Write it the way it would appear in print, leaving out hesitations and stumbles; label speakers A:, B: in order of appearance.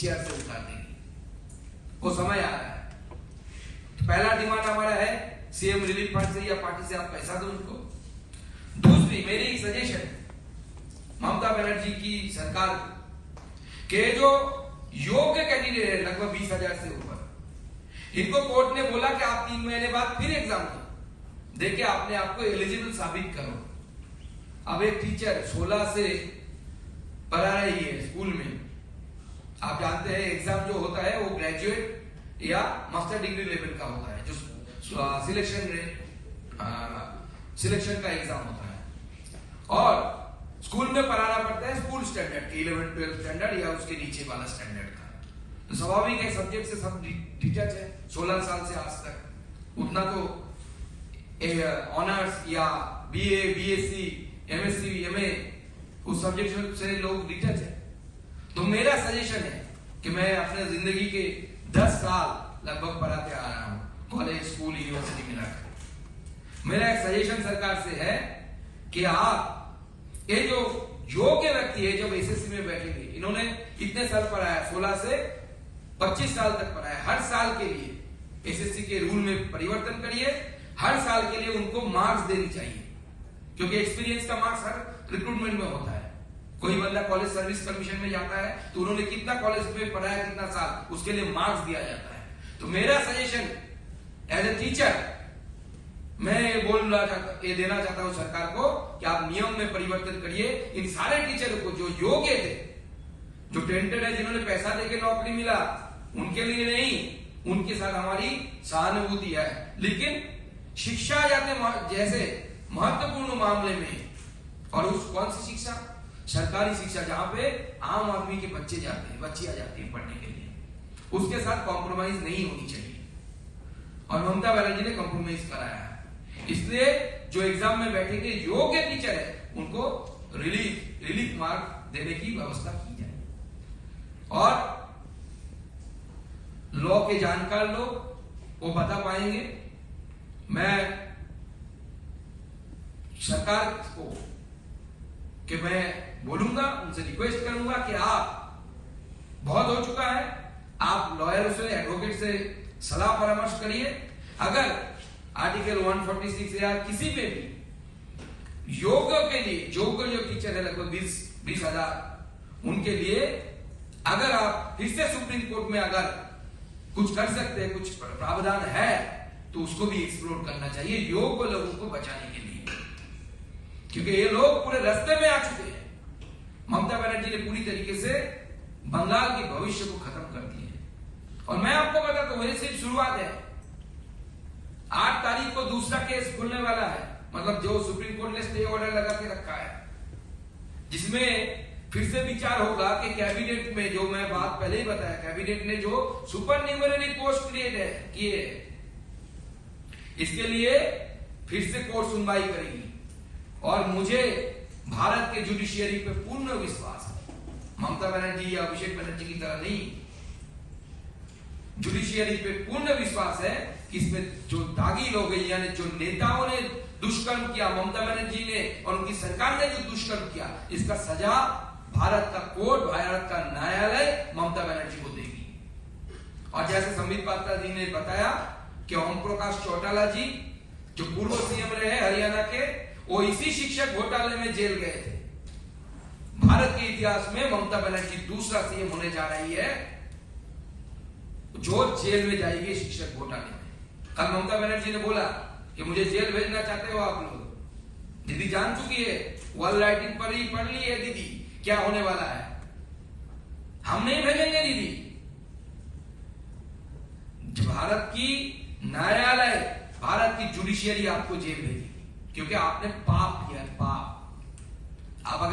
A: Chair से उतार देगी। वो समय आ रहा है। तो पहला डिमांड हमारा है सीएम रिलीफ फंड से या पार्टी से आप पैसा दो उनको। दूसरी मेरी एक सजेशन ममता बनर्जी की सरकार के जो योग्य कैंडिडेट है लगभग 20,000 से ऊपर, इनको कोर्ट ने बोला कि आप 3 महीने बाद फिर एग्जाम दो, देखिए आपने आपको एलिजिबल साबित करो। अब एक टीचर 16 से पढ़ा रही है स्कूल में, आप जानते हैं एग्जाम जो होता है वो ग्रेजुएट या मास्टर डिग्री लेवल का होता है, जो सिलेक्शन का एग्जाम होता है, और स्कूल में पढ़ाना पड़ता है स्कूल स्टैंडर्ड के 11th 12th स्टैंडर्ड या उसके नीचे वाला स्टैंडर्ड का। तो स्वाभाविक है सब्जेक्ट से सब टीचर्स है 16 साल से आज तक उतना तो ऑनर्स या बीए, बीएससी, एमएससी, एमए उस सब्जेक्ट से लोग टीचर्स है। तो मेरा सजेशन है कि मैं अपने जिंदगी के 10 साल लगभग पढ़ाते आ रहा हूं, कॉलेज, स्कूल, यूनिवर्सिटी मिलाकर। मेरा एक सजेशन सरकार से है कि आप ये जो योग्य व्यक्ति है जब एसएससी में बैठेंगे, इन्होंने कितने साल पढ़ा है, 16 से 25 साल तक पढ़ा है, हर साल के लिए एसएससी के रूल में परिवर्तन करिए, हर साल के लिए उनको मार्क्स देनी चाहिए, क्योंकि एक्सपीरियंस का मार्क्स हर रिक्रूटमेंट में होता है। कोई बंदा कॉलेज सर्विस कमीशन में जाता है तो उन्होंने कितना कॉलेज में पढ़ा है, कितना साल, उसके लिए मार्क्स दिया जाता है। तो मेरा सजेशन एज ए टीचर मैं ये देना चाहता हूं सरकार को कि आप नियम में परिवर्तन करिए। इन सारे टीचरों को जो योग्य थे, जो टेंटेड है, जिन्होंने पैसा देके नौकरी मिला, उनके लिए नहीं, उनके साथ हमारी सहानुभूति है, लेकिन शिक्षा जैसे महत्वपूर्ण मामले में, और उस कौन सी शिक्षा, सरकारी शिक्षा जहां पे आम आदमी के बच्चे जाते हैं, बच्चियां जाती हैं पढ़ने के लिए, उसके साथ कॉम्प्रोमाइज नहीं होनी चाहिए। और ममता बनर्जी ने कॉम्प्रोमाइज कराया है। इसलिए जो एग्जाम में बैठेंगे योग्य टीचर है उनको रिलीफ मार्क देने की व्यवस्था की जाए। और लॉ के जानकार लोग वो बता पाएंगे। मैं सरकार को कि मैं बोलूंगा, उनसे रिक्वेस्ट करूंगा कि आप बहुत हो चुका है, आप लॉयर से, एडवोकेट से सलाह परामर्श करिए। अगर आर्टिकल 146 या किसी पे भी योग्य के लिए, योग्य जो टीचर है लगभग 20,000, उनके लिए अगर आप फिर से सुप्रीम कोर्ट में अगर कुछ कर सकते हैं, कुछ प्रावधान है, तो उसको भी एक्सप्लोर करना चाहिए योग्य लोगों को बचाने के लिए, क्योंकि ये लोग पूरे रास्ते में आ चुके हैं। ममता बनर्जी ने पूरी तरीके से बंगाल के भविष्य को खत्म कर दिया है। और मैं आपको बताता हूं, ये सिर्फ शुरुआत है। 8 तारीख को दूसरा केस खुलने वाला है, मतलब जो सुप्रीम कोर्ट ने स्टे ऑर्डर लगा के रखा है, जिसमें फिर से विचार होगा कि कैबिनेट में, जो मैं बात पहले ही बताया, कैबिनेट ने जो सुपर न्यूमररी पोस्ट क्रिएट किए, इसके लिए फिर से कोर्ट सुनवाई करेगी। और मुझे भारत के जुडिशियरी पे पूर्ण विश्वास है, ममता बनर्जी या अभिषेक बनर्जी की तरह नहीं, जुडिशियरी पे पूर्ण विश्वास है कि इसमें जो दागी लोग हैं, यानी जो नेताओं ने दुष्कर्म किया, ममता बनर्जी ने और उनकी सरकार ने जो दुष्कर्म किया, इसका सजा भारत का कोर्ट, भारत का न्यायालय ममता बनर्जी को देगी। और जैसे संबित पात्रा जी ने बताया कि ओम प्रकाश चौटाला जी जो पूर्व सीएम रहे हरियाणा के, वो इसी शिक्षक घोटाले में जेल गए थे। भारत के इतिहास में ममता बनर्जी दूसरा सीएम होने जा रही है जो जेल में जाएगी शिक्षक घोटाले में। कल ममता बनर्जी ने बोला कि मुझे जेल भेजना चाहते हो आप लोग। दीदी जान चुकी है, वॉल राइटिंग पढ़ ली है दीदी क्या होने वाला है। हम नहीं भेजेंगे दीदी। भारत की न्यायालय, भारत की जुडिशियरी आपको जेल भेजेगी, क्योंकि आपने पाप किया, पाप। आप अगर